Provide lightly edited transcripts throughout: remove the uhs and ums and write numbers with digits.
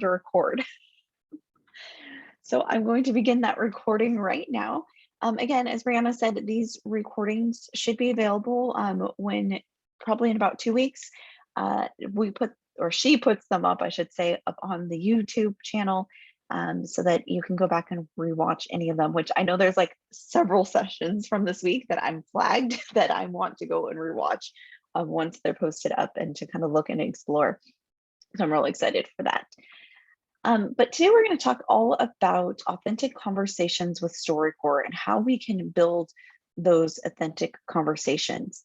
to record. So I'm going to begin that recording right now. Again, as Brianna said, these recordings should be available when probably in about 2 weeks. We put, or she puts them up, I should say, up on the YouTube channel so that you can go back and rewatch any of them, which I know there's like several sessions from this week that I'm flagged that I want to go and rewatch once they're posted up and to kind of look and explore. So I'm really excited for that. But today we're going to talk all about authentic conversations with StoryCorps and how we can build those authentic conversations.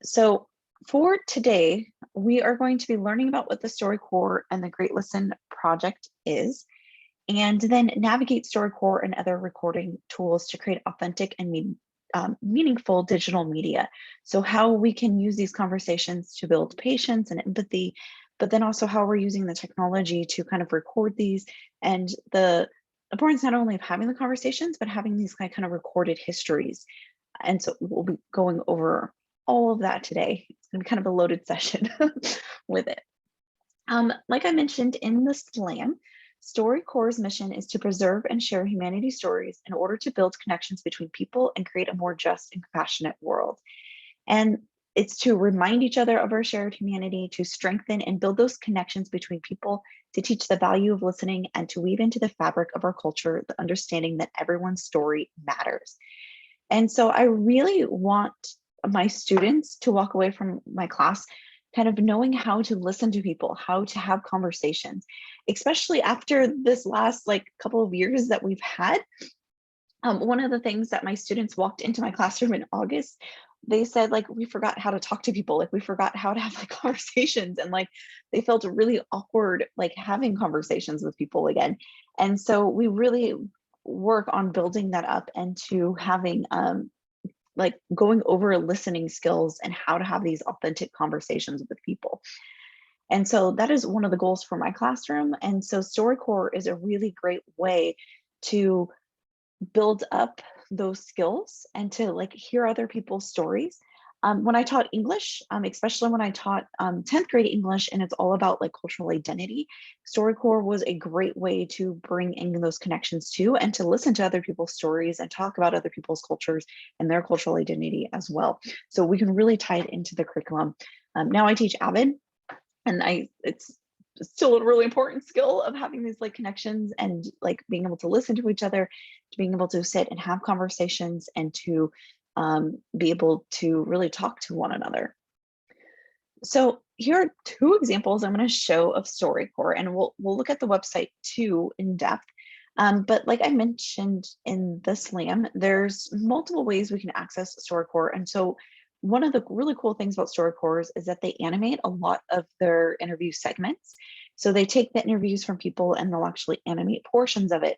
So for today, we are going to be learning about what the StoryCorps and the Great Listen project is, and then navigate StoryCorps and other recording tools to create authentic and meaningful digital media. So how we can use these conversations to build patience and empathy, but then also how we're using the technology to kind of record these, and the importance not only of having the conversations, but having these kind of recorded histories. And so we'll be going over all of that today. It's gonna be kind of a loaded session with it. Like I mentioned in the slam, StoryCorps' mission is to preserve and share humanity's stories in order to build connections between people and create a more just and compassionate world. And it's to remind each other of our shared humanity, to strengthen and build those connections between people, to teach the value of listening, and to weave into the fabric of our culture the understanding that everyone's story matters. And so I really want my students to walk away from my class kind of knowing how to listen to people, how to have conversations, especially after this last couple of years that we've had. One of the things that my students walked into my classroom in August, they said we forgot how to talk to people, we forgot how to have conversations, and they felt really awkward having conversations with people again. And so we really work on building that up and to having going over listening skills and how to have these authentic conversations with people. And so that is one of the goals for my classroom. And so StoryCorps is a really great way to build up those skills and to hear other people's stories. When I taught English, especially when I taught 10th grade English, and it's all about cultural identity, StoryCorps was a great way to bring in those connections too, and to listen to other people's stories and talk about other people's cultures and their cultural identity as well. So we can really tie it into the curriculum. Now I teach Avid, and it's still a really important skill of having these connections and being able to listen to each other, to being able to sit and have conversations, and to be able to really talk to one another. So here are two examples I'm going to show of StoryCorps, and we'll look at the website too in depth. But like I mentioned in the slam, there's multiple ways we can access StoryCorps. And so one of the really cool things about StoryCorps is that they animate a lot of their interview segments. So they take the interviews from people and they'll actually animate portions of it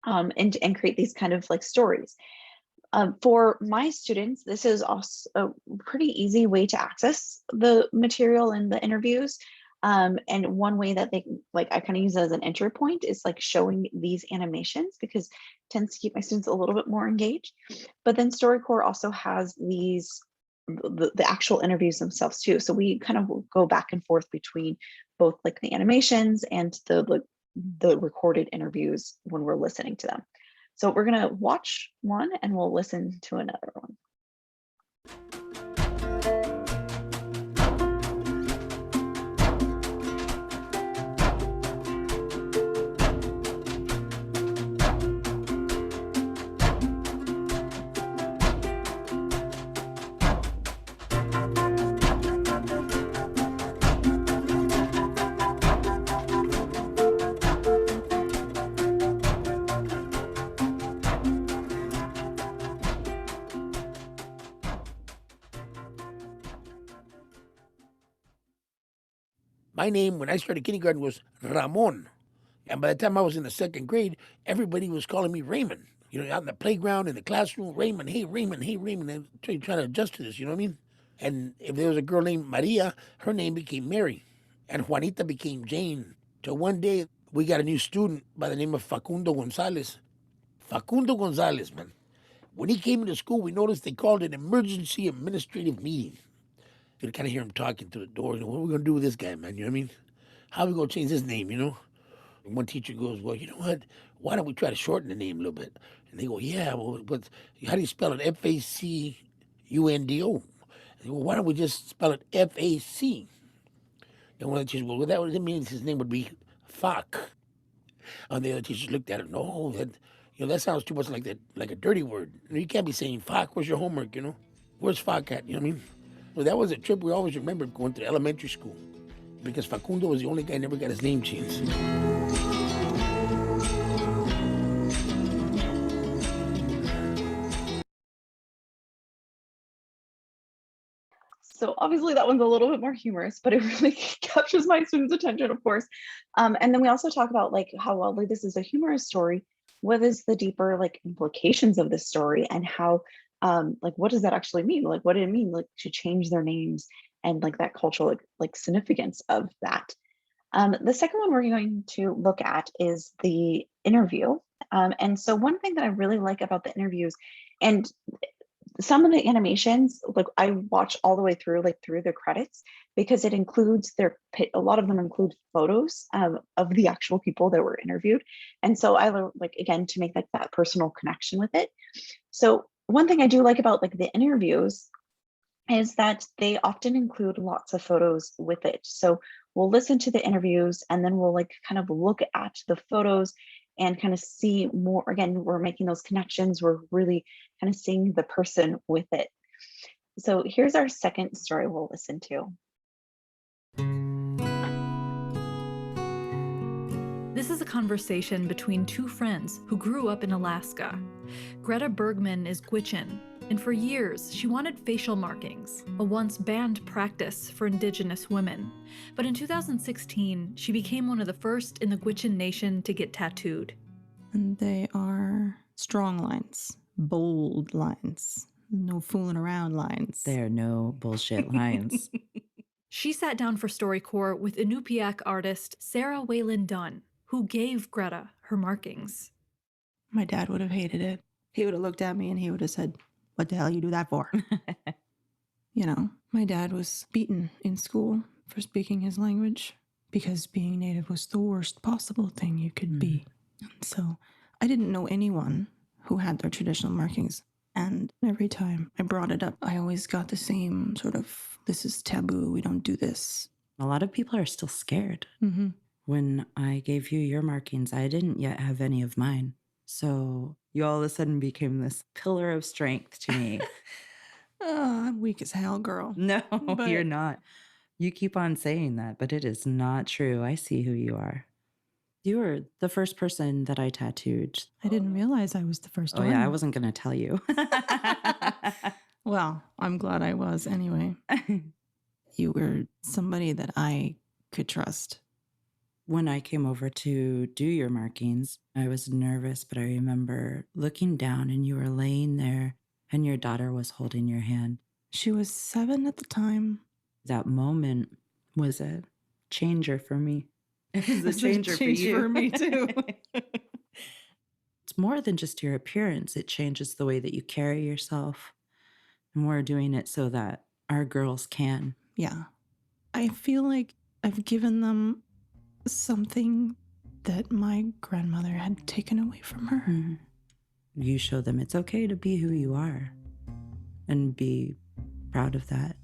and create these kind of stories. For my students, this is also a pretty easy way to access the material in the interviews. And one way that they I kind of use it as an entry point is showing these animations, because it tends to keep my students a little bit more engaged. But then StoryCorps also has these the actual interviews themselves too. So we kind of go back and forth between both the animations and the recorded interviews when we're listening to them. So we're going to watch one and we'll listen to another one. My name when I started kindergarten was Ramon. And by the time I was in the second grade, everybody was calling me Raymond. Out in the playground, in the classroom, Raymond, hey, Raymond, hey, Raymond. And trying to adjust to this, you know what I mean? And if there was a girl named Maria, her name became Mary. And Juanita became Jane. Till one day, we got a new student by the name of Facundo Gonzalez. Facundo Gonzalez, man. When he came into school, we noticed they called it an emergency administrative meeting. You could kind of hear him talking to the door. What are we going to do with this guy, man? You know what I mean? how we gonna change his name, you know? And one teacher goes, well, you know what? Why don't we try to shorten the name a little bit? And they go, yeah, well, but how do you spell it? Facundo. I go, well, why don't we just spell it FAC? And one of the teachers, well, that means his name would be Fuck. And the other teachers looked at it, no, that sounds too much like like a dirty word. You can't be saying fuck, where's your homework, you know? Where's fuck at? You know what I mean? Well, that was a trip we always remembered going to elementary school because Facundo was the only guy who never got his name changed. So obviously that one's a little bit more humorous, but it really captures my students' attention, of course. And then we also talk about like how while like, this is a humorous story, what is the deeper like implications of this story and how like what does that actually mean? Like what did it mean like to change their names and like that cultural like significance of that? The second one we're going to look at is the interview. And so one thing that I really like about the interviews, and some of the animations, like I watch all the way through, like through the credits, because it includes a lot of them include photos of the actual people that were interviewed. And so I like, again, to make like that personal connection with it. So one thing I do like about like the interviews is that they often include lots of photos with it. So we'll listen to the interviews and then we'll like kind of look at the photos and kind of see more. Again, we're making those connections. We're really kind of seeing the person with it. So here's our second story we'll listen to. This is a conversation between two friends who grew up in Alaska. Greta Bergman is Gwich'in, and for years she wanted facial markings, a once banned practice for Indigenous women. But in 2016, she became one of the first in the Gwich'in Nation to get tattooed. And they are strong lines, bold lines, no fooling around lines. There are no bullshit lines. She sat down for StoryCorps with Inupiaq artist Sarah Whalen Dunn, who gave Greta her markings. My dad would have hated it. He would have looked at me and he would have said, "What the hell you do that for?" You know, my dad was beaten in school for speaking his language because being Native was the worst possible thing you could be. And so I didn't know anyone who had their traditional markings. And every time I brought it up, I always got the same sort of, this is taboo, we don't do this. A lot of people are still scared. Mm-hmm. When I gave you your markings, I didn't yet have any of mine. So you all of a sudden became this pillar of strength to me. Oh, I'm weak as hell, girl. No, But- you're not. You keep on saying that, but it is not true. I see who you are. You were the first person that I tattooed. I didn't realize I was the first Oh, one. yeah, I wasn't going to tell you. Well, I'm glad I was anyway. You were somebody that I could trust. When I came over to do your markings, I was nervous, but I remember looking down and you were laying there and your daughter was holding your hand. She was 7 at the time. That moment was a changer for me. It was a It's a changer for change you. for me, too. It's more than just your appearance. It changes the way that you carry yourself. And we're doing it so that our girls can. Yeah. I feel like I've given them something that my grandmother had taken away from her. Mhm. You show them it's okay to be who you are and be proud of that.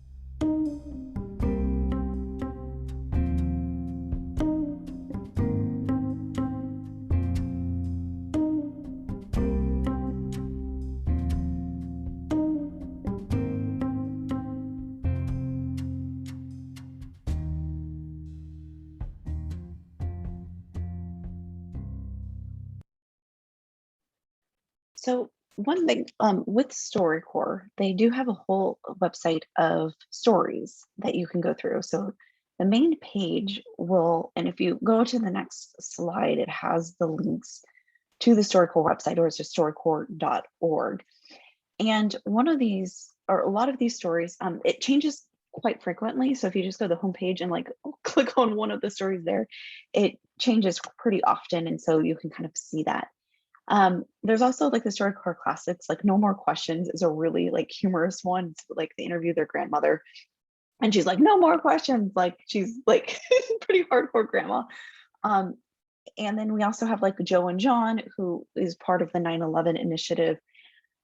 So one thing with StoryCorps, they do have a whole website of stories that you can go through. So the main page will, and if you go to the next slide, it has the links to the StoryCorps website, or it's just storycorps.org. And one of these, or a lot of these stories, it changes quite frequently. So if you just go to the homepage and like click on one of the stories there, it changes pretty often. And so you can kind of see that. There's also like the StoryCorps classics, like No More Questions is a really like humorous one. It's like they interview their grandmother. And she's like, no more questions. Like she's like pretty hardcore grandma. Um, and then we also have like Joe and John, who is part of the 9/11 initiative.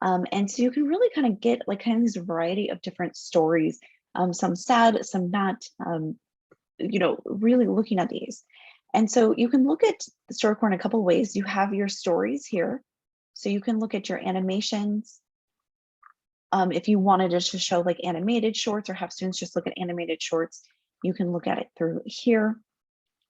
And so you can really kind of get like kind of this variety of different stories, some sad, some not, really looking at these. And so you can look at the StoryCorps in a couple of ways. You have your stories here. So you can look at your animations. If you wanted to just show like animated shorts or have students just look at animated shorts, you can look at it through here.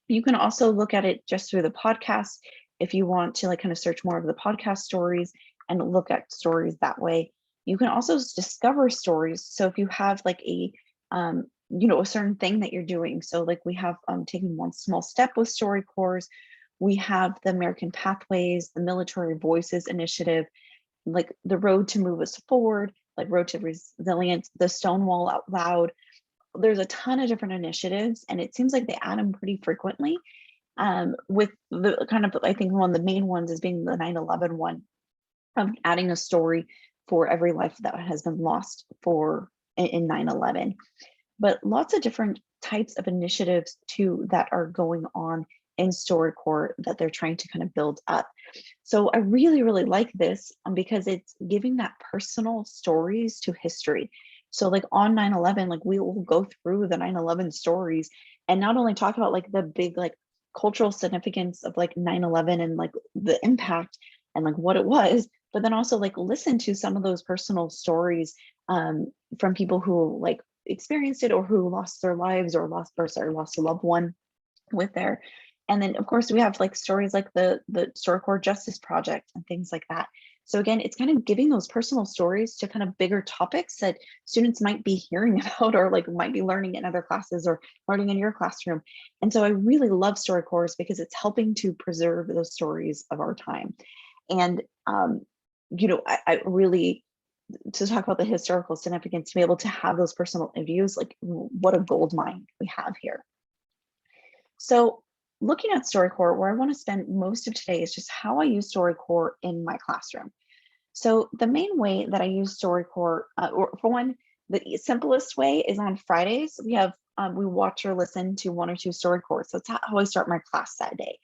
You can also look at it just through the podcast if you want to like kind of search more of the podcast stories and look at stories that way. You can also discover stories. So if you have like a certain thing that you're doing. So like we have taken one small step with StoryCorps. We have the American Pathways, the Military Voices Initiative, like the Road to Move Us Forward, like Road to Resilience, the Stonewall Out Loud. There's a ton of different initiatives, and it seems like they add them pretty frequently. With the kind of, I think one of the main ones is being the 9/11 one, of adding a story for every life that has been lost in 9/11. But lots of different types of initiatives too that are going on in StoryCorps that they're trying to kind of build up. So I really, really like this because it's giving that personal stories to history. So like on 9/11, like we will go through the 9/11 stories and not only talk about like the big like cultural significance of like 9/11 and like the impact and like what it was, but then also like listen to some of those personal stories from people who like experienced it or who lost their lives or lost a loved one with there. And then of course we have like stories like the StoryCorps Justice Project and things like that. So again, it's kind of giving those personal stories to kind of bigger topics that students might be hearing about or like might be learning in other classes or learning in your classroom. And so I really love StoryCorps because it's helping to preserve those stories of our time. And I really, to talk about the historical significance, to be able to have those personal interviews, like what a gold mine we have here. So looking at StoryCorps, where I want to spend most of today is just how I use StoryCorps in my classroom. So the main way that I use StoryCorps, or for one, the simplest way is on Fridays. We watch or listen to one or two StoryCorps. So that's how I start my class that day.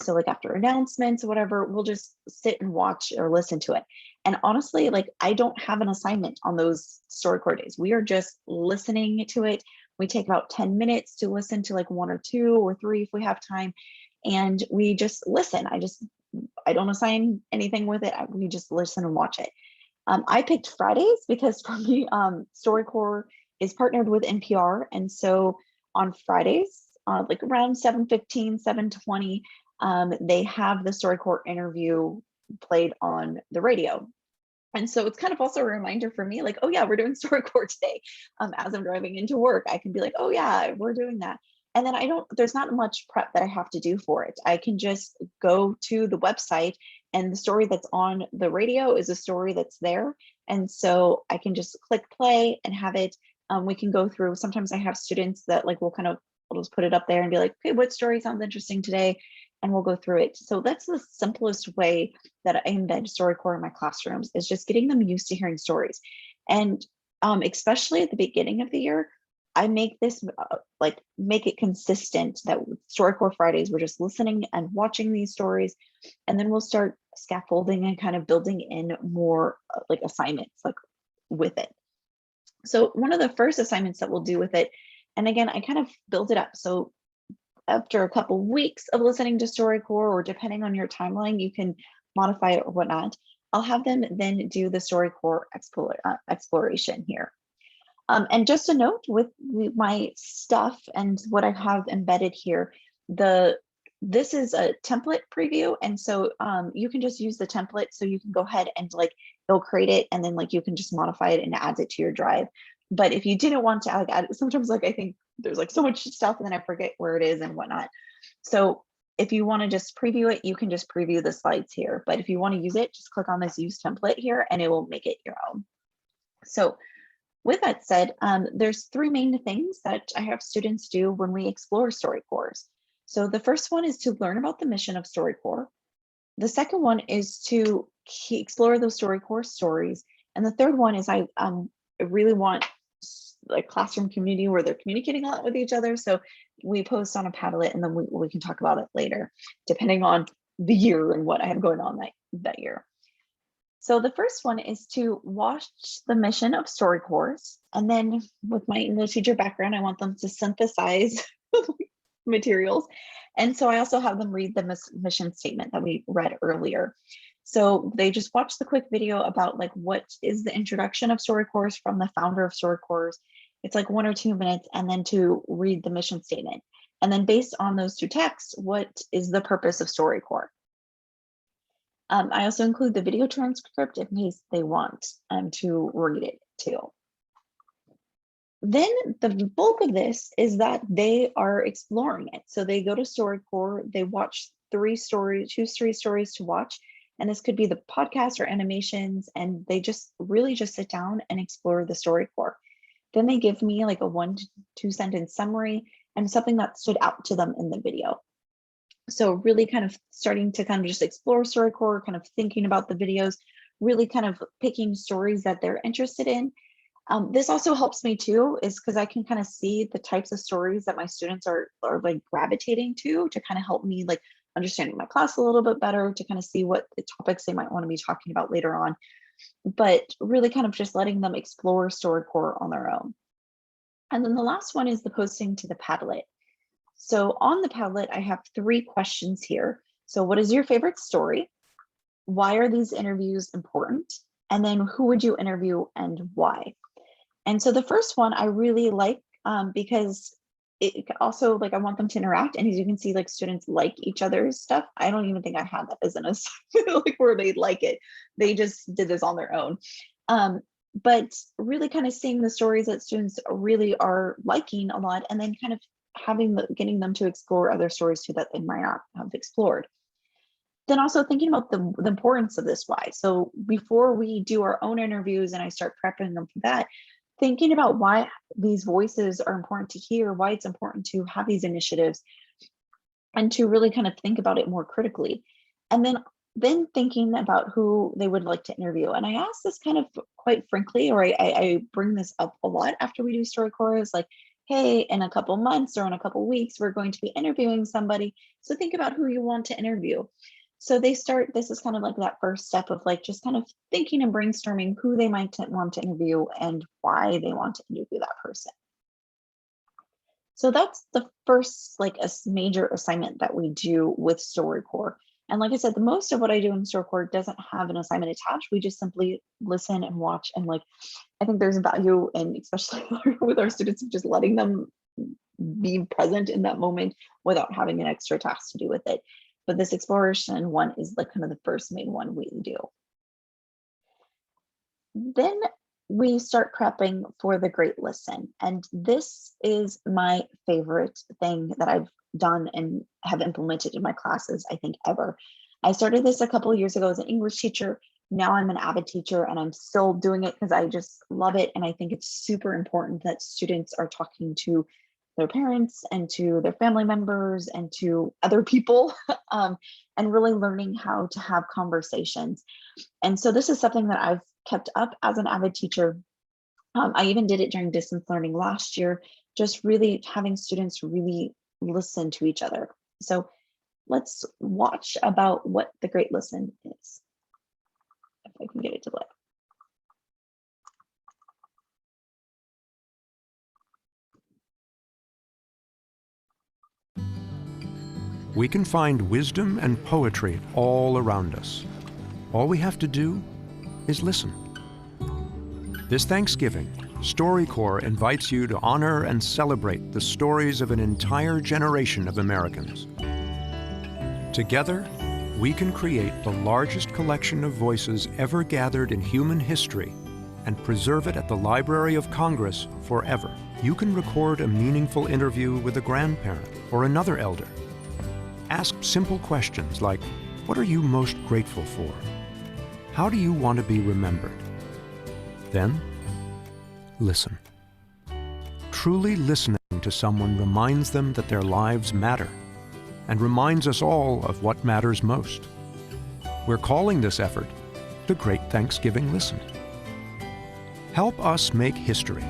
So like after announcements or whatever, we'll just sit and watch or listen to it. And honestly, like I don't have an assignment on those StoryCorps days. We are just listening to it. We take about 10 minutes to listen to like one or two or three if we have time. And we just listen. I don't assign anything with it. We just listen and watch it. I picked Fridays because for me, StoryCorps is partnered with NPR. And so on Fridays, like around 7:15, 7:20, they have the StoryCorps interview played on the radio. And so it's kind of also a reminder for me, like, oh yeah, we're doing StoryCorps today. As I'm driving into work, I can be like, oh yeah, we're doing that. And then there's not much prep that I have to do for it. I can just go to the website and the story that's on the radio is a story that's there. And so I can just click play and have it. We can go through, sometimes I have students that like, we'll just put it up there and be like, okay, what story sounds interesting today? And we'll go through it. So that's the simplest way that I embed StoryCorps in my classrooms, is just getting them used to hearing stories. And especially at the beginning of the year, I make this make it consistent that with StoryCorps Fridays, we're just listening and watching these stories, and then we'll start scaffolding and kind of building in more like assignments like with it. So one of the first assignments that we'll do with it, and again, I kind of build it up. So after a couple weeks of listening to StoryCorps, or depending on your timeline, you can modify it or whatnot. I'll have them then do the StoryCorps exploration here. And just a note with my stuff and what I have embedded here, this is a template preview. And so you can just use the template. So you can go ahead and like, it'll create it and then like you can just modify it and add it to your drive. But if you didn't want to add it, sometimes like I think there's like so much stuff and then I forget where it is and whatnot. So if you want to just preview it, you can just preview the slides here. But if you want to use it, just click on this use template here and it will make it your own. So with that said, there's three main things that I have students do when we explore StoryCorps. So the first one is to learn about the mission of StoryCorps. The second one is to explore those StoryCorps stories. And the third one is I really want like classroom community where they're communicating a lot with each other. So we post on a Padlet, and then we can talk about it later, depending on the year and what I have going on that year. So the first one is to watch the mission of StoryCorps. And then with my English teacher background, I want them to synthesize materials. And so I also have them read the mission statement that we read earlier. So they just watch the quick video about like what is the introduction of StoryCorps from the founder of StoryCorps. It's like 1 or 2 minutes, and then to read the mission statement. And then based on those 2 texts, what is the purpose of StoryCorps? I also include the video transcript in case they want to read it too. Then the bulk of this is that they are exploring it. So they go to StoryCorps, they watch 3 stories, choose 3 stories to watch. And this could be the podcast or animations, and they just really just sit down and explore the StoryCorps. Then they give me like a 1 to 2 sentence summary and something that stood out to them in the video. So really kind of starting to kind of just explore StoryCorps, kind of thinking about the videos, really kind of picking stories that they're interested in. This also helps me too, is because I can kind of see the types of stories that my students are like gravitating to kind of help me like understanding my class a little bit better, to kind of see what the topics they might want to be talking about later on. But really kind of just letting them explore StoryCorps on their own. And then the last one is the posting to the Padlet. So on the Padlet, I have 3 questions here. So what is your favorite story? Why are these interviews important? And then who would you interview and why? And so the first one I really like because it also like I want them to interact. And as you can see, like students like each other's stuff. I don't even think I had that as an assignment like where they like it. They just did this on their own. But really kind of seeing the stories that students really are liking a lot, and then kind of getting them to explore other stories too that they might not have explored. Then also thinking about the importance of this why. So before we do our own interviews and I start prepping them for that, thinking about why these voices are important to hear, why it's important to have these initiatives, and to really kind of think about it more critically. And then thinking about who they would like to interview. And I ask this kind of quite frankly, or I bring this up a lot after we do StoryCorps, like, hey, in a couple months or in a couple weeks, we're going to be interviewing somebody. So think about who you want to interview. So this is kind of like that first step of like just kind of thinking and brainstorming who they might want to interview and why they want to interview that person. So that's the first like a major assignment that we do with StoryCorps. And like I said, the most of what I do in StoryCorps doesn't have an assignment attached. We just simply listen and watch. And like, I think there's value in, especially with our students, of just letting them be present in that moment without having an extra task to do with it. But this exploration one is like kind of the first main one we do. Then we start prepping for the Great Listen. And this is my favorite thing that I've done and have implemented in my classes, I think, ever. I started this a couple of years ago as an English teacher. Now I'm an avid teacher, and I'm still doing it because I just love it. And I think it's super important that students are talking to their parents and to their family members and to other people and really learning how to have conversations. And so this is something that I've kept up as an avid teacher. I even did it during distance learning last year, just really having students really listen to each other. So let's watch about what the Great Listen is. If I can get it to play. We can find wisdom and poetry all around us. All we have to do is listen. This Thanksgiving, StoryCorps invites you to honor and celebrate the stories of an entire generation of Americans. Together, we can create the largest collection of voices ever gathered in human history and preserve it at the Library of Congress forever. You can record a meaningful interview with a grandparent or another elder. Ask simple questions like, what are you most grateful for? How do you want to be remembered? Then, listen. Truly listening to someone reminds them that their lives matter and reminds us all of what matters most. We're calling this effort the Great Thanksgiving Listen. Help us make history.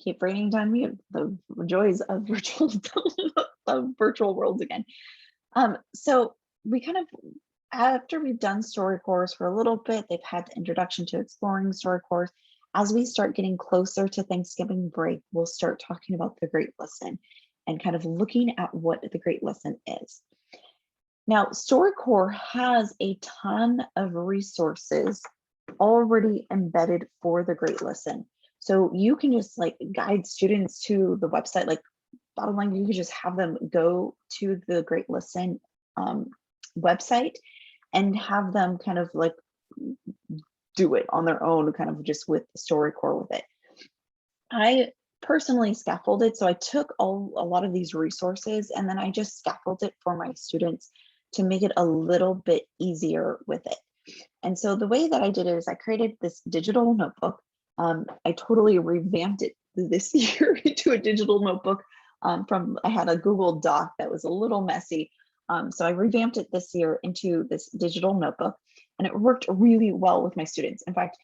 keep raining down mute. The joys of virtual of virtual worlds again. So we kind of, after we've done StoryCorps for a little bit, they've had the introduction to exploring StoryCorps. As we start getting closer to Thanksgiving break, we'll start talking about the Great Lesson and kind of looking at what the Great Lesson is. Now, StoryCorps has a ton of resources already embedded for the Great Lesson. So you can just like guide students to the website, like bottom line, you could just have them go to the Great Lesson website and have them kind of like do it on their own, kind of just with StoryCorps with it. I personally scaffolded, so I took a lot of these resources and then I just scaffolded for my students to make it a little bit easier with it. And so the way that I did it is I created this digital notebook. I totally revamped it this year into a digital notebook. I had a Google Doc that was a little messy. So I revamped it this year into this digital notebook, and it worked really well with my students. In fact,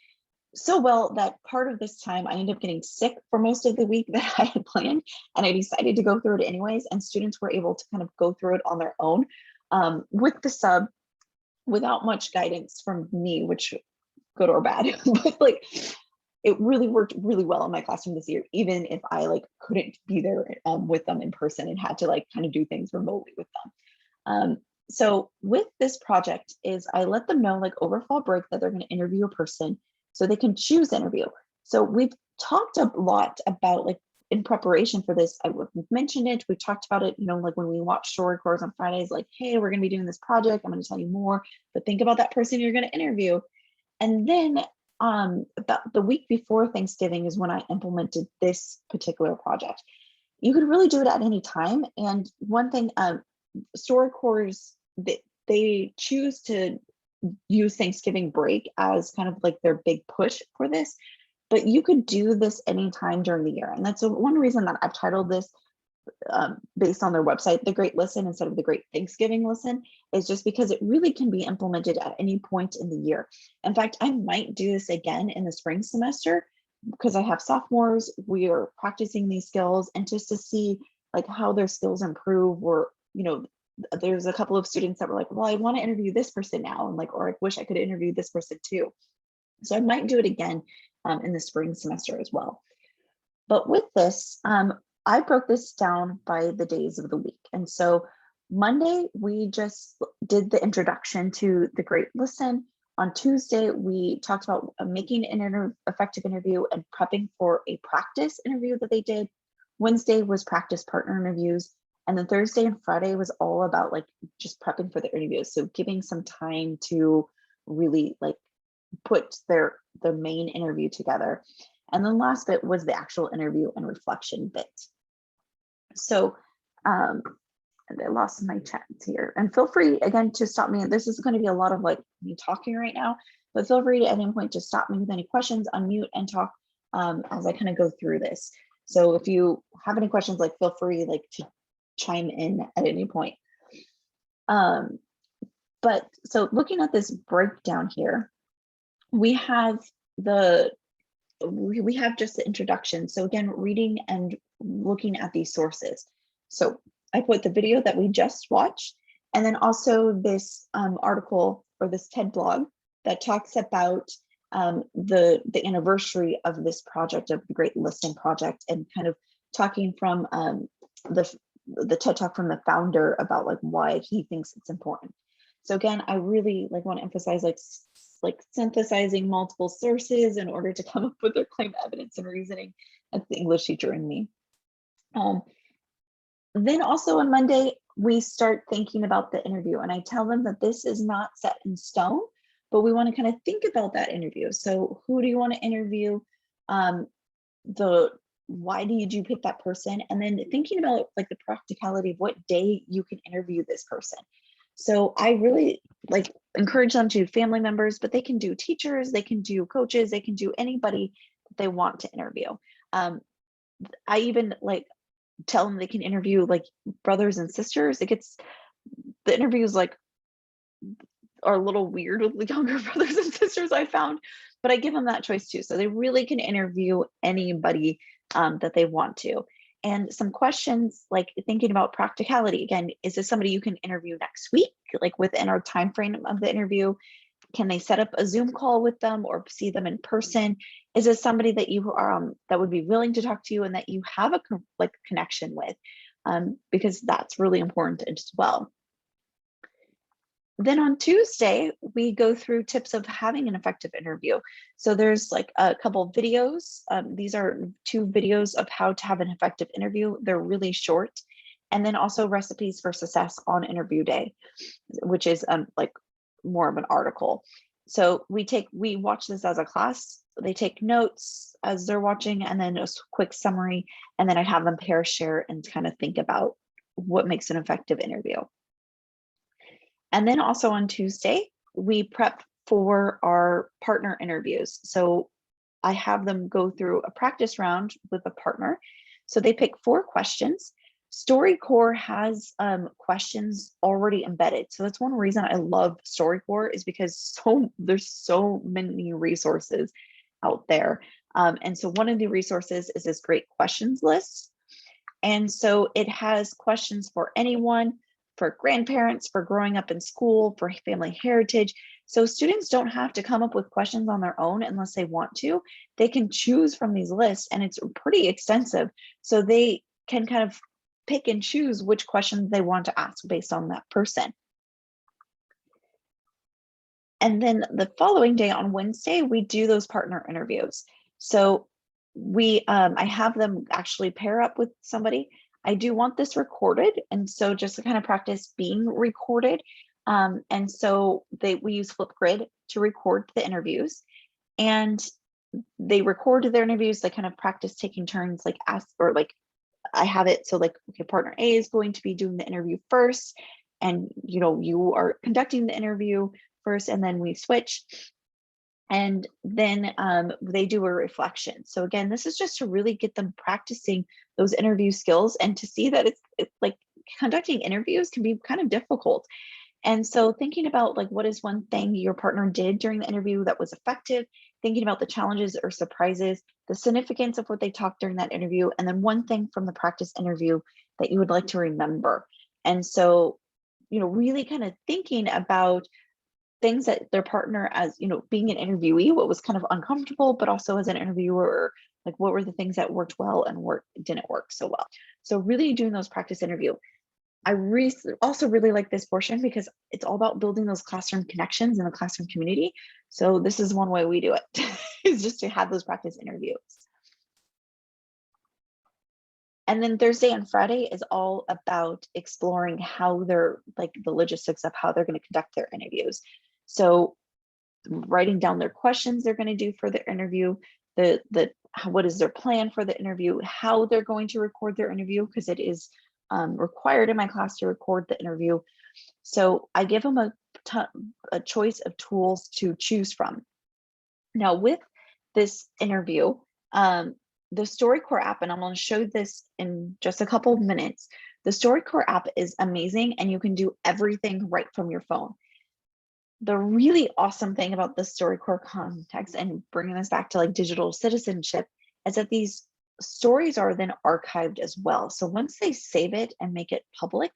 so well that part of this time I ended up getting sick for most of the week that I had planned, and I decided to go through it anyways, and students were able to kind of go through it on their own with the sub without much guidance from me, which good or bad, but like it really worked really well in my classroom this year, even if I like couldn't be there with them in person and had to like kind of do things remotely with them. So with this project is I let them know like over fall break that they're going to interview a person so they can choose interview. So we've talked a lot about like in preparation for this, I've mentioned it, we talked about it, you know, like when we watch StoryCorps on Fridays, like, hey, we're going to be doing this project, I'm going to tell you more, but think about that person you're going to interview. And then about the week before Thanksgiving is when I implemented this particular project. You could really do it at any time. And one thing, StoryCorps, they choose to use Thanksgiving break as kind of like their big push for this, but you could do this anytime during the year. And that's one reason that I've titled this based on their website, The Great Listen instead of The Great Thanksgiving Listen, is just because it really can be implemented at any point in the year. In fact, I might do this again in the spring semester because I have sophomores, we are practicing these skills, and just to see like how their skills improve, or, you know, there's a couple of students that were like, well, I want to interview this person now, and like, or I wish I could interview this person too. So I might do it again in the spring semester as well. But with this, I broke this down by the days of the week. And so Monday, we just did the introduction to the Great Listen. On Tuesday, we talked about making an effective interview and prepping for a practice interview that they did. Wednesday was practice partner interviews. And then Thursday and Friday was all about like just prepping for the interviews. So giving some time to really like put their main interview together. And then last bit was the actual interview and reflection bit. So I lost my chats here, and feel free again to stop me. This is going to be a lot of like me talking right now, but feel free to at any point to stop me with any questions, unmute and talk as I kind of go through this. So if you have any questions, like feel free like to chime in at any point. But so looking at this breakdown here, we have just the introduction. So again, reading and looking at these sources. So I put the video that we just watched, and then also this article or this TED blog that talks about the anniversary of this project, of the Great Listen project, and kind of talking from the TED Talk from the founder about like why he thinks it's important. So again, I really like want to emphasize like synthesizing multiple sources in order to come up with their claim evidence and reasoning. That's the English teacher in me. Then also on Monday, we start thinking about the interview, and I tell them that this is not set in stone, but we want to kind of think about that interview. So who do you want to interview? Why did you pick that person? And then thinking about like the practicality of what day you can interview this person. So I really like encourage them to family members, but they can do teachers, they can do coaches, they can do anybody that they want to interview. I even like tell them they can interview like brothers and sisters. The interviews like are a little weird with the younger brothers and sisters I found, but I give them that choice too. So they really can interview anybody that they want to. And some questions like thinking about practicality. Again, is this somebody you can interview next week, like within our time frame of the interview? Can they set up a Zoom call with them or see them in person? Is this somebody that you are that would be willing to talk to you and that you have a connection with? Because that's really important as well. Then on Tuesday, we go through tips of having an effective interview. So there's like a couple of videos. These are 2 videos of how to have an effective interview. They're really short. And then also recipes for success on interview day, which is like more of an article. So we watch this as a class. They take notes as they're watching and then a quick summary. And then I have them pair share and kind of think about what makes an effective interview. And then also on Tuesday, we prep for our partner interviews. So I have them go through a practice round with a partner. So they pick 4 questions. StoryCorps has questions already embedded. So that's one reason I love StoryCorps, is because there's so many resources out there. And so one of the resources is this great questions list. And so it has questions for anyone, for grandparents, for growing up in school, for family heritage. So students don't have to come up with questions on their own unless they want to. They can choose from these lists, and it's pretty extensive. So they can kind of pick and choose which questions they want to ask based on that person. And then the following day on Wednesday, we do those partner interviews. So I have them actually pair up with somebody. I do want this recorded, and so just to kind of practice being recorded. And so we use Flipgrid to record the interviews, and they record their interviews. They kind of practice taking turns, like ask, or like I have it so like, okay, partner A is going to be doing the interview first, and you are conducting the interview first, and then we switch. And then they do a reflection. So again, this is just to really get them practicing those interview skills and to see that it's like conducting interviews can be kind of difficult. And so thinking about like, what is one thing your partner did during the interview that was effective, thinking about the challenges or surprises, the significance of what they talked during that interview, and then one thing from the practice interview that you would like to remember. And so, really kind of thinking about things that their partner, as being an interviewee, what was kind of uncomfortable, but also as an interviewer, like what were the things that worked well and didn't work so well. So really doing those practice interview. I also really like this portion because it's all about building those classroom connections in the classroom community. So this is one way we do it, is just to have those practice interviews. And then Thursday and Friday is all about exploring how they're like the logistics of how they're going to conduct their interviews. So writing down their questions they're going to do for the interview, what is their plan for the interview, how they're going to record their interview, because it is required in my class to record the interview. So I give them a choice of tools to choose from. Now with this interview, the StoryCorps app, and I'm going to show this in just a couple of minutes. The StoryCorps app is amazing, and you can do everything right from your phone. The really awesome thing about the StoryCorps context, and bringing this back to like digital citizenship, is that these stories are then archived as well. So once they save it and make it public,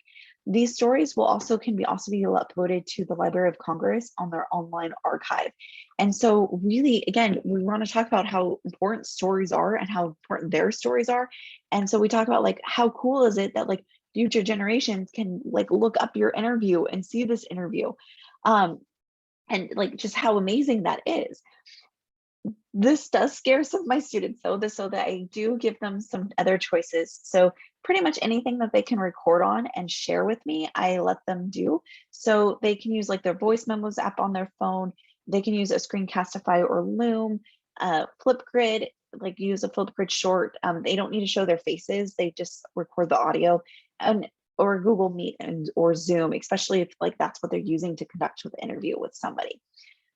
these stories will can be uploaded to the Library of Congress on their online archive. And so really, again, we want to talk about how important stories are and how important their stories are. And so we talk about like, how cool is it that like future generations can like look up your interview and see this interview. And like just how amazing that is. This does scare some of my students though, so that I do give them some other choices. So pretty much anything that they can record on and share with me, I let them do. So they can use like their voice memos app on their phone. They can use a Screencastify or Loom, Flipgrid, like use a Flipgrid short. They don't need to show their faces. They just record the audio, or Google Meet or Zoom, especially if like that's what they're using to conduct the interview with somebody.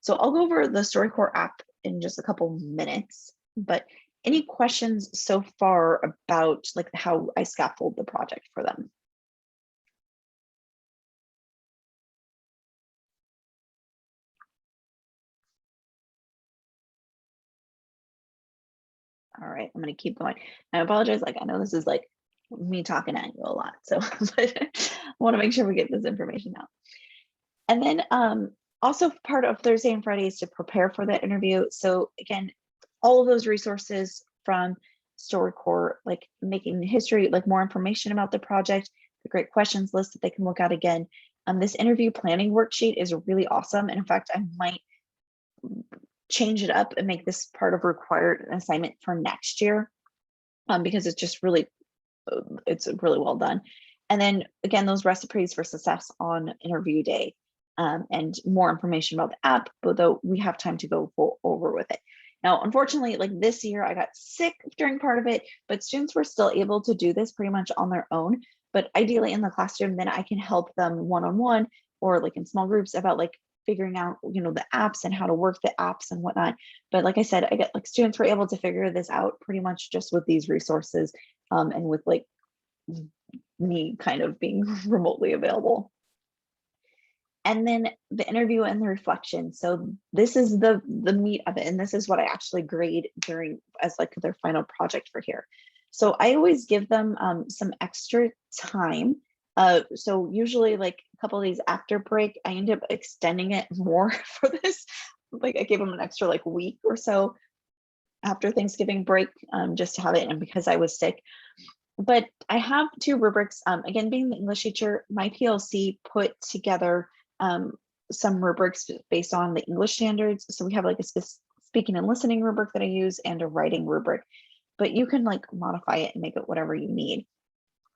So I'll go over the StoryCorps app in just a couple minutes, but any questions so far about like how I scaffold the project for them? All right, I'm gonna keep going. I apologize, like, I know this is like me talking at you a lot, so but I wanna make sure we get this information out. And then also part of Thursday and Friday is to prepare for that interview. So again, all of those resources from StoryCorps, like making history, like more information about the project, the great questions list that they can look at again. This interview planning worksheet is really awesome. And in fact, I might change it up and make this part of required assignment for next year because it's just really, it's really well done. And then again, those recipes for success on interview day and more information about the app, although we have time to go over with it. Now, unfortunately, like this year, I got sick during part of it, but students were still able to do this pretty much on their own. But ideally in the classroom, then I can help them one-on-one or like in small groups about like figuring out, you know, the apps and how to work the apps and whatnot. But like I said, I get like students were able to figure this out pretty much just with these resources and with like me kind of being remotely available. And then the interview and the reflection. So this is the meat of it, and this is what I actually grade during as like their final project for here. So I always give them some extra time. So usually like a couple of days after break, I end up extending it more for this. Like I gave them an extra like week or so after Thanksgiving break, just to have it, and because I was sick. But I have two rubrics. Again, being the English teacher, my PLC put together some rubrics based on the English standards. So we have like a speaking and listening rubric that I use and a writing rubric, but you can like modify it and make it whatever you need.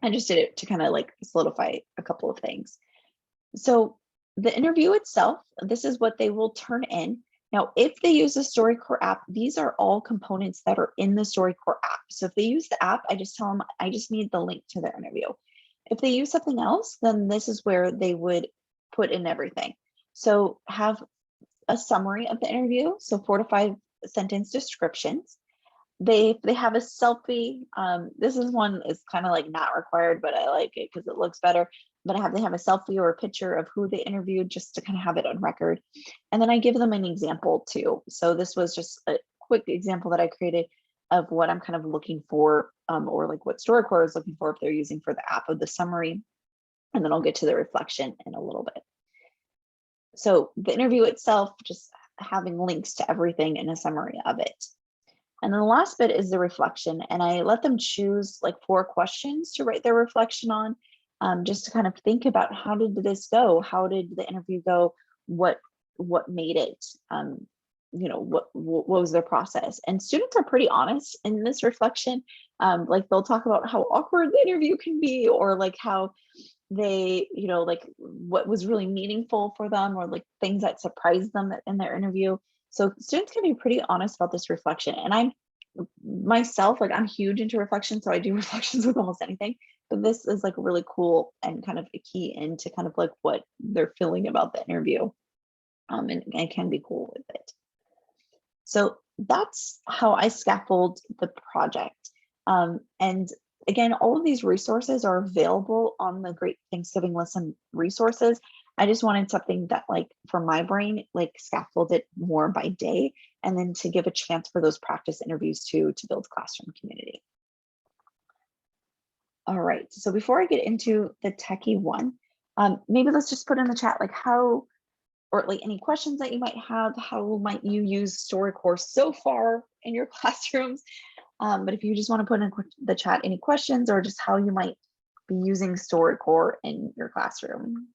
I just did it to kind of like solidify a couple of things. So the interview itself, this is what they will turn in. Now, if they use the StoryCorps app, these are all components that are in the StoryCorps app. So if they use the app, I just tell them, I just need the link to their interview. If they use something else, then this is where they would put in everything. So have a summary of the interview. So 4 to 5 sentence descriptions. They have a selfie. This is one is kind of like not required, but I like it because it looks better. But they have a selfie or a picture of who they interviewed just to kind of have it on record. And then I give them an example too. So this was just a quick example that I created of what I'm kind of looking for, or like what StoryCorps is looking for if they're using for the app of the summary. And then I'll get to the reflection in a little bit. So the interview itself, just having links to everything in a summary of it. And then the last bit is the reflection. And I let them choose like 4 questions to write their reflection on, just to kind of think about how did this go? How did the interview go? What made it? You know, what was their process? And students are pretty honest in this reflection. Like they'll talk about how awkward the interview can be, or like how they, you know, like what was really meaningful for them, or like things that surprised them in their interview. So students can be pretty honest about this reflection. And I'm myself, like I'm huge into reflection, so I do reflections with almost anything. But this is like really cool and kind of a key into kind of like what they're feeling about the interview. And can be cool with it. So that's how I scaffold the project. And again, all of these resources are available on the Great Thanksgiving Listen resources. I just wanted something that like for my brain, like scaffolded more by day, and then to give a chance for those practice interviews to build classroom community. All right, so before I get into the techie one, maybe let's just put in the chat like how, or like any questions that you might have, how might you use StoryCorps so far in your classrooms? But if you just want to put in the chat any questions or just how you might be using StoryCorps in your classroom.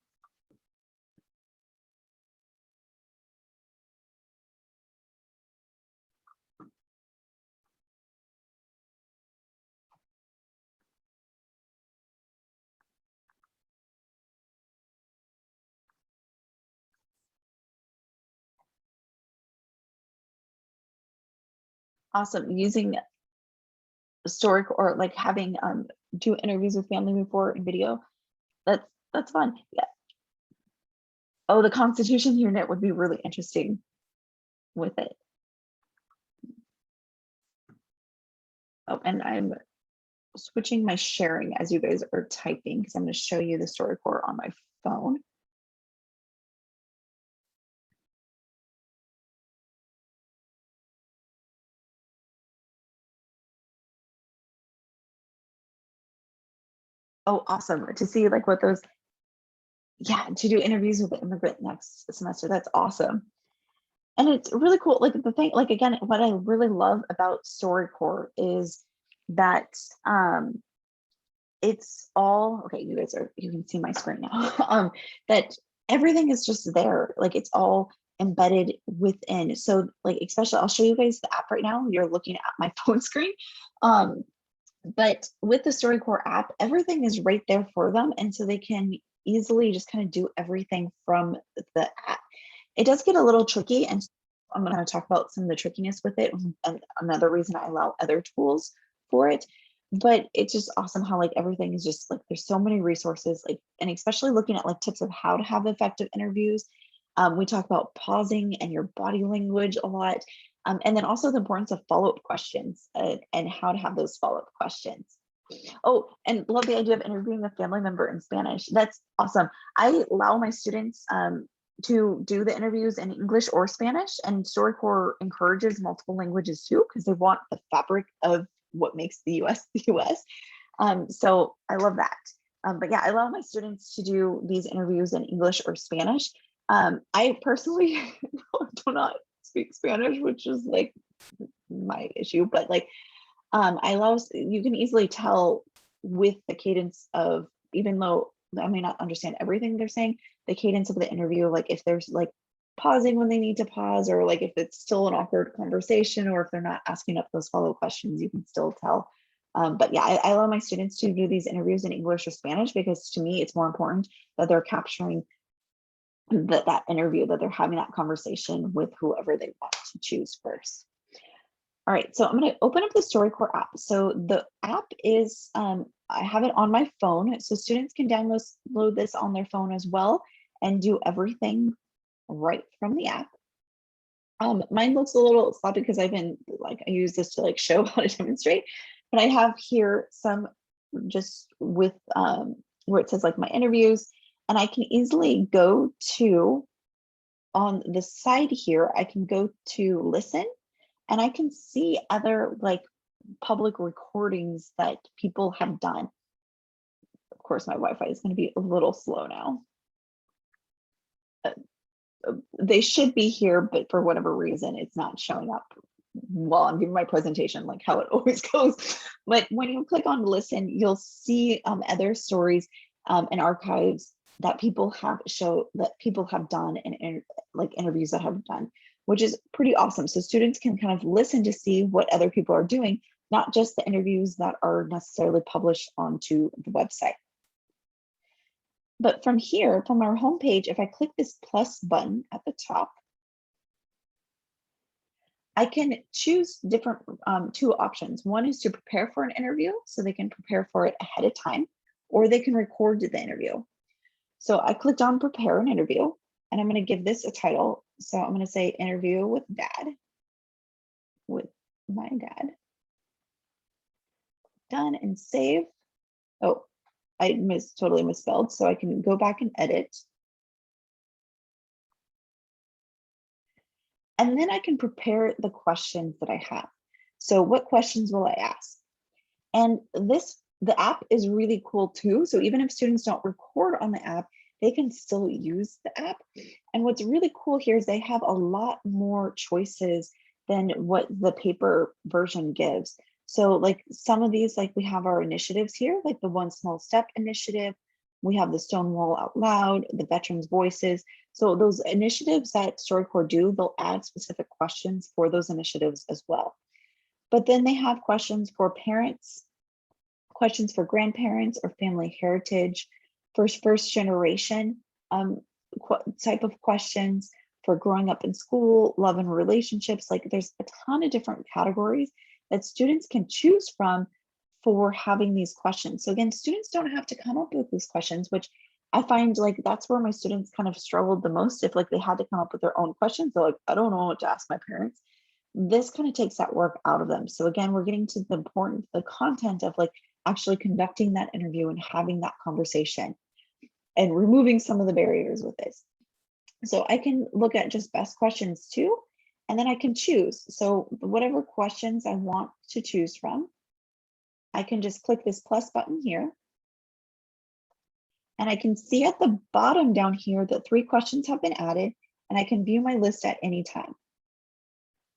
Awesome. Using StoryCorps or like having do interviews with family before in video. That's fun. Yeah. Oh, the Constitution unit would be really interesting with it. Oh, and I'm switching my sharing as you guys are typing because I'm going to show you the StoryCorps on my phone. Oh, awesome. To see like what those, yeah, to do interviews with the immigrant next semester. That's awesome. And it's really cool. Like the thing, like again, what I really love about StoryCorps is that it's all okay. You can see my screen now. That everything is just there. Like it's all embedded within. So like, especially, I'll show you guys the app right now. You're looking at my phone screen. But with the StoryCorps app, everything is right there for them. And so they can easily just kind of do everything from the app. It does get a little tricky, and I'm going to talk about some of the trickiness with it, and another reason I allow other tools for it. But it's just awesome how like everything is just like there's so many resources, like, and especially looking at like tips of how to have effective interviews. We talk about pausing and your body language a lot, and then also the importance of follow-up questions and how to have those follow-up questions. Oh, and love the idea of interviewing a family member in Spanish. That's awesome. I allow my students to do the interviews in English or Spanish, and StoryCorps encourages multiple languages too, because they want the fabric of what makes the US the US. So I love that. But yeah, I allow my students to do these interviews in English or Spanish. I personally do not speak Spanish, which is like my issue, but like I allow, you can easily tell with the cadence of, even though I may not understand everything they're saying, the cadence of the interview, like if there's like pausing when they need to pause, or like if it's still an awkward conversation, or if they're not asking up those follow questions, you can still tell. But yeah, I allow my students to do these interviews in English or Spanish, because to me, it's more important that they're capturing that interview, that they're having that conversation with whoever they want to choose first. All right, so I'm going to open up the StoryCorps app. So the app is, I have it on my phone, so students can download this on their phone as well and do everything right from the app. Mine looks a little sloppy because I use this to like show how to demonstrate, but I have here some just with where it says like my interviews, and I can easily go to, on the side here, I can go to listen, and I can see other like public recordings that people have done. Of course, my Wi-Fi is going to be a little slow now. They should be here, but for whatever reason, it's not showing up while I'm giving my presentation, like how it always goes. But when you click on listen, you'll see other stories and archives that people have done, and like interviews that have done, which is pretty awesome. So students can kind of listen to see what other people are doing, not just the interviews that are necessarily published onto the website. But from here, from our homepage, if I click this plus button at the top, I can choose different two options. One is to prepare for an interview, so they can prepare for it ahead of time, or they can record the interview. So I clicked on prepare an interview, and I'm going to give this a title. So I'm going to say interview with dad, with my dad. Done and save. Oh, I totally misspelled, so I can go back and edit. And then I can prepare the questions that I have. So what questions will I ask? And the app is really cool too. So even if students don't record on the app, they can still use the app. And what's really cool here is they have a lot more choices than what the paper version gives. So like some of these, like we have our initiatives here, like the One Small Step initiative. We have the Stonewall Out Loud, the Veterans Voices. So those initiatives that StoryCorps do, they'll add specific questions for those initiatives as well. But then they have questions for parents, questions for grandparents or family heritage, first generation type of questions, for growing up in school, love and relationships. Like there's a ton of different categories that students can choose from for having these questions. So again, students don't have to come up with these questions, which I find like that's where my students kind of struggled the most. If like they had to come up with their own questions, they're like, I don't know what to ask my parents. This kind of takes that work out of them. So again, we're getting to the content of like actually conducting that interview and having that conversation and removing some of the barriers with this. So I can look at just best questions too, and then I can choose. So whatever questions I want to choose from, I can just click this plus button here, And I can see at the bottom down here that 3 questions have been added, and I can view my list at any time.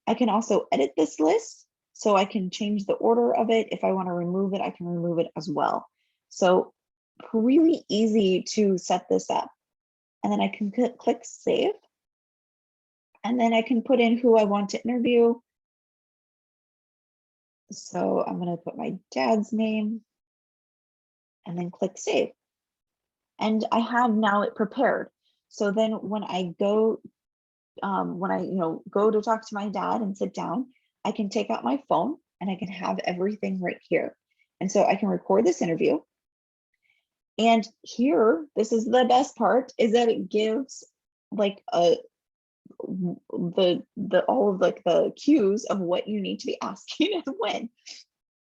I can also edit this list, so I can change the order of it. If I want to remove it, I can remove it as well. So really easy to set this up. And then I can click save. And then I can put in who I want to interview. So I'm going to put my dad's name and then click save. And I have now it prepared. So then when I go, go to talk to my dad and sit down, I can take out my phone and I can have everything right here. And so I can record this interview. And here, this is the best part, is that it gives like all of like the cues of what you need to be asking and when.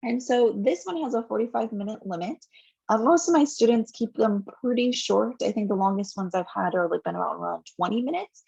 And so this one has a 45-minute limit. Most of my students keep them pretty short. I think the longest ones I've had are like been around 20 minutes.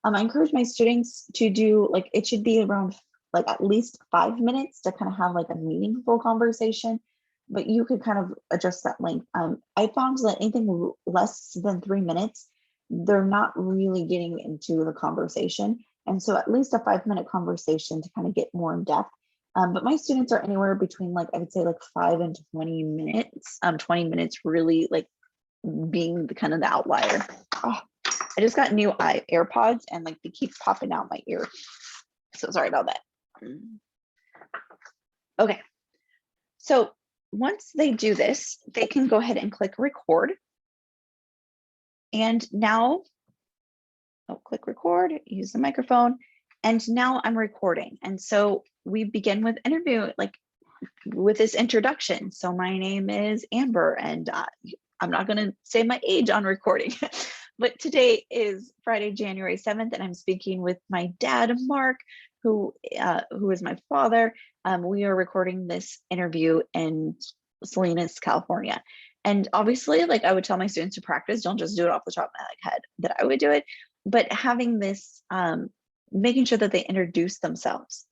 I encourage my students to do like, it should be around like at least 5 minutes to kind of have like a meaningful conversation, but you could kind of adjust that length. I found that anything less than 3 minutes, they're not really getting into the conversation. And so at least a 5-minute conversation to kind of get more in depth. But my students are anywhere between like, I would say like 5 and 20 minutes, 20 minutes really like being the kind of the outlier. Oh, I just got new AirPods and like they keep popping out my ear. So sorry about that. Okay. So once they do this, they can go ahead and click record. And now, click record, use the microphone. And now I'm recording. And so we begin with interview, like with this introduction. So my name is Amber, and I'm not going to say my age on recording, but today is Friday, January 7th, and I'm speaking with my dad, Mark, who is my father. We are recording this interview in Salinas, California. And obviously, like I would tell my students to practice, don't just do it off the top of my head that I would do it, but having this, making sure that they introduce themselves.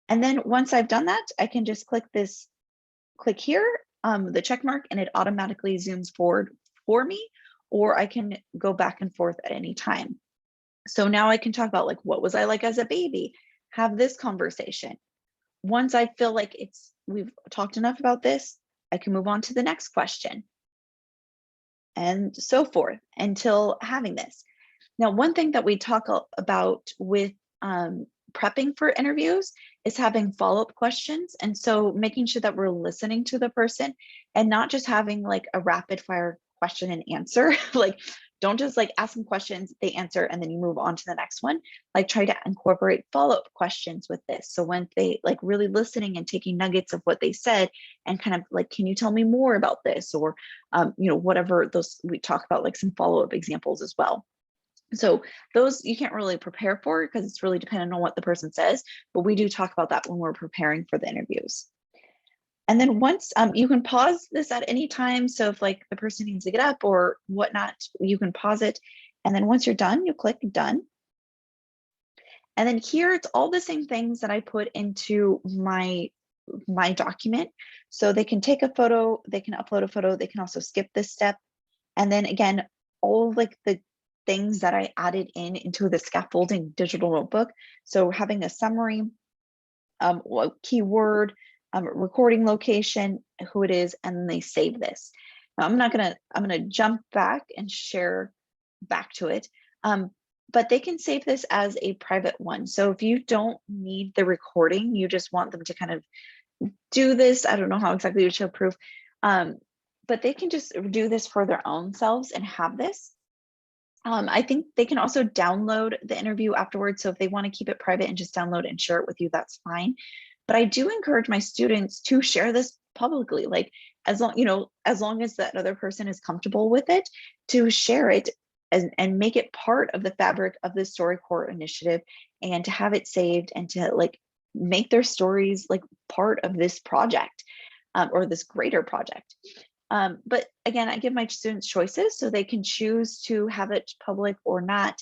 And then once I've done that, I can just click here, the check mark, and it automatically zooms forward for me, or I can go back and forth at any time. So now I can talk about like, what was I like as a baby? Have this conversation. Once I feel like we've talked enough about this, I can move on to the next question. And so forth until having this. Now, one thing that we talk about with prepping for interviews is having follow-up questions. And so making sure that we're listening to the person and not just having like a rapid fire question and answer. Like, don't just like ask them questions, they answer, and then you move on to the next one. Like try to incorporate follow-up questions with this. So when they like really listening and taking nuggets of what they said and kind of like, can you tell me more about this? Or, whatever those, we talk about like some follow-up examples as well. So those you can't really prepare for because it's really dependent on what the person says, but we do talk about that when we're preparing for the interviews. And then once you can pause this at any time. So if like the person needs to get up or whatnot, you can pause it. And then once you're done, you click done. And then here it's all the same things that I put into my document. So they can take a photo, they can upload a photo, they can also skip this step. And then again, all like the things that I added into the scaffolding digital notebook. So having a summary, keyword, recording location, who it is, and then they save this. Now I'm gonna jump back and share back to it. But they can save this as a private one. So if you don't need the recording, you just want them to kind of do this. I don't know how exactly you show proof, but they can just do this for their own selves and have this. I think they can also download the interview afterwards. So if they want to keep it private and just download it and share it with you, that's fine. But I do encourage my students to share this publicly, like as long as that other person is comfortable with it, to share it and make it part of the fabric of the StoryCorps initiative, and to have it saved and to like make their stories like part of this project or this greater project. But again, I give my students choices, so they can choose to have it public or not.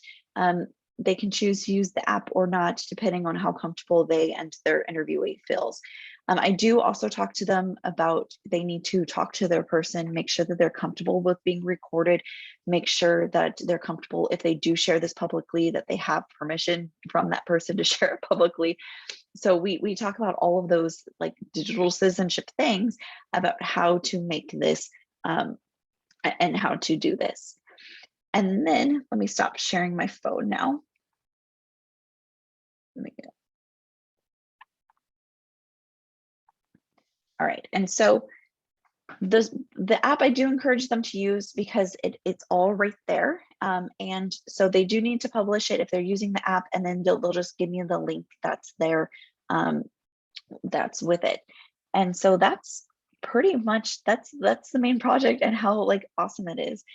They can choose to use the app or not, depending on how comfortable they and their interviewee feels. I do also talk to them about they need to talk to their person, make sure that they're comfortable with being recorded, make sure that they're comfortable if they do share this publicly, that they have permission from that person to share it publicly. So we talk about all of those like digital citizenship things about how to make this and how to do this. And then let me stop sharing my phone now. Let me get All right, and so the app I do encourage them to use because it's all right there. And so they do need to publish it if they're using the app, and then they'll just give me the link that's there, that's with it. And so that's pretty much that's the main project and how like awesome it is.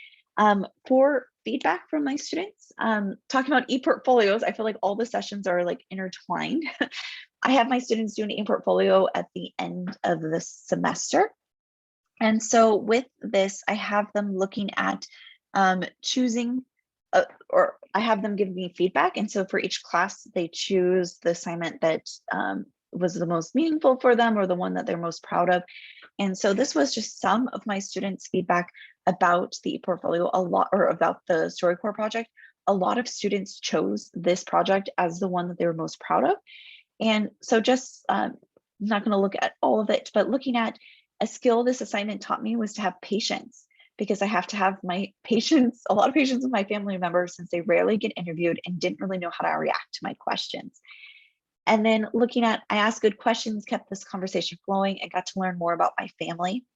For feedback from my students, talking about e-portfolios, I feel like all the sessions are like intertwined. I have my students do an e-portfolio at the end of the semester. And so with this, I have them looking at choosing, or I have them give me feedback. And so for each class, they choose the assignment that was the most meaningful for them or the one that they're most proud of. And so this was just some of my students' feedback about the portfolio, a lot, or about the StoryCorps project. A lot of students chose this project as the one that they were most proud of. And so just, I'm not going to look at all of it, but looking at a skill this assignment taught me was to have patience, because I have to have my patience, a lot of patience with my family members, since they rarely get interviewed and didn't really know how to react to my questions. And then looking at, I asked good questions, kept this conversation flowing, and got to learn more about my family.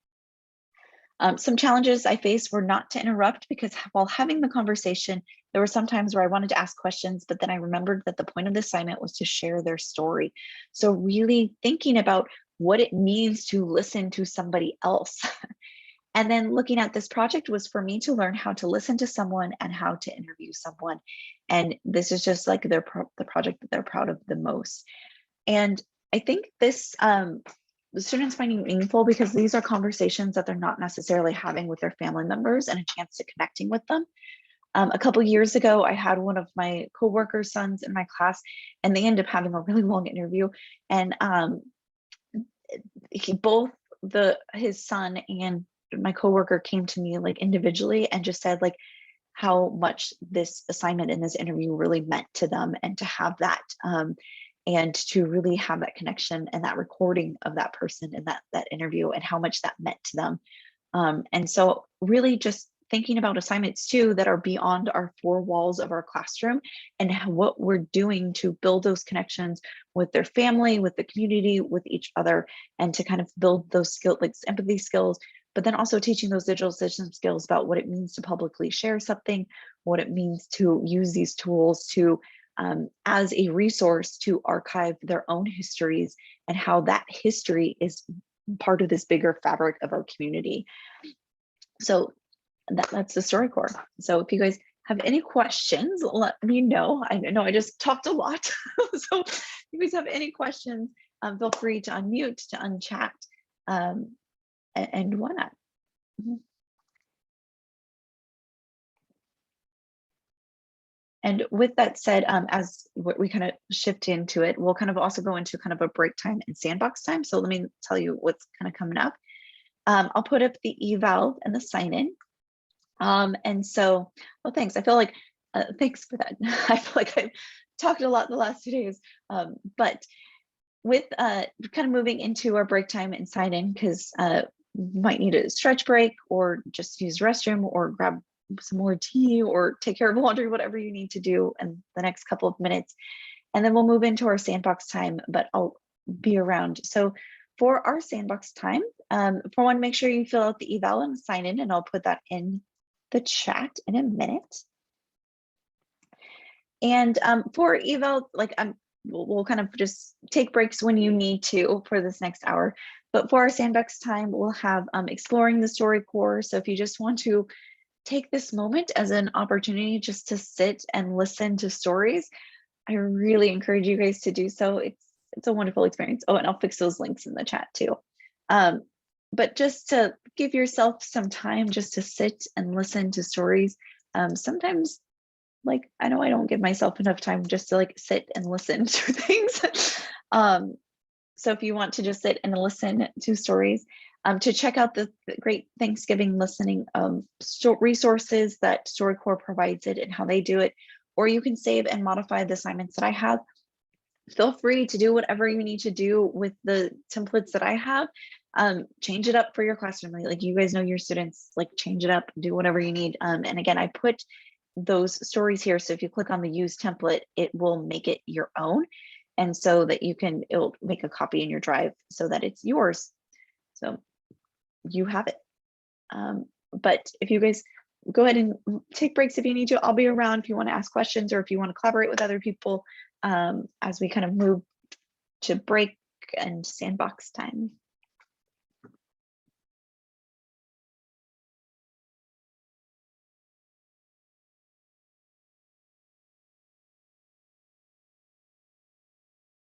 Some challenges I faced were not to interrupt, because while having the conversation, there were some times where I wanted to ask questions, but then I remembered that the point of the assignment was to share their story. So really thinking about what it means to listen to somebody else. And then looking at this project was for me to learn how to listen to someone and how to interview someone. And this is just like the project that they're proud of the most. And I think this, the students finding meaningful because these are conversations that they're not necessarily having with their family members, and a chance to connecting with them. A couple years ago, I had one of my coworkers' sons in my class, and they ended up having a really long interview. And his son and my coworker came to me like individually and just said like how much this assignment and this interview really meant to them, and to have that and to really have that connection and that recording of that person in that interview, and how much that meant to them. And so really just thinking about assignments too that are beyond our four walls of our classroom, and what we're doing to build those connections with their family, with the community, with each other, and to kind of build those skills like empathy skills, but then also teaching those digital citizen skills about what it means to publicly share something, what it means to use these tools to as a resource to archive their own histories, and how that history is part of this bigger fabric of our community. So that's the StoryCorps. So if you guys have any questions, let me know. I know I just talked a lot. So if you guys have any questions, feel free to unmute, to unchat, and whatnot. And with that said, as we kind of shift into it, we'll kind of also go into kind of a break time and sandbox time. So let me tell you what's kind of coming up. I'll put up the eval and the sign in. And so, well, thanks. I feel like, thanks for that. I feel like I've talked a lot the last 2 days, but with kind of moving into our break time and sign in, because might need a stretch break, or just use the restroom, or grab some more tea, or take care of laundry, whatever you need to do in the next couple of minutes. And then we'll move into our sandbox time, but I'll be around. So for our sandbox time, for one, make sure you fill out the eval and sign in, and I'll put that in the chat in a minute. And for eval, like we'll kind of just take breaks when you need to for this next hour. But for our sandbox time, we'll have exploring the StoryCorps. So if you just want to take this moment as an opportunity just to sit and listen to stories, I really encourage you guys to do so. It's a wonderful experience. Oh, and I'll fix those links in the chat too. But just to give yourself some time just to sit and listen to stories. Sometimes, like, I know I don't give myself enough time just to like sit and listen to things. So if you want to just sit and listen to stories, to check out the great Thanksgiving listening resources that StoryCorps provides it and how they do it, or you can save and modify the assignments that I have. Feel free to do whatever you need to do with the templates that I have. Change it up for your classroom. Like you guys know your students, like change it up, do whatever you need. And again, I put those stories here. So if you click on the use template, it will make it your own. And so that it'll make a copy in your drive so that it's yours. So you have it. But if you guys go ahead and take breaks if you need to, I'll be around if you want to ask questions or if you want to collaborate with other people as we kind of move to break and sandbox time.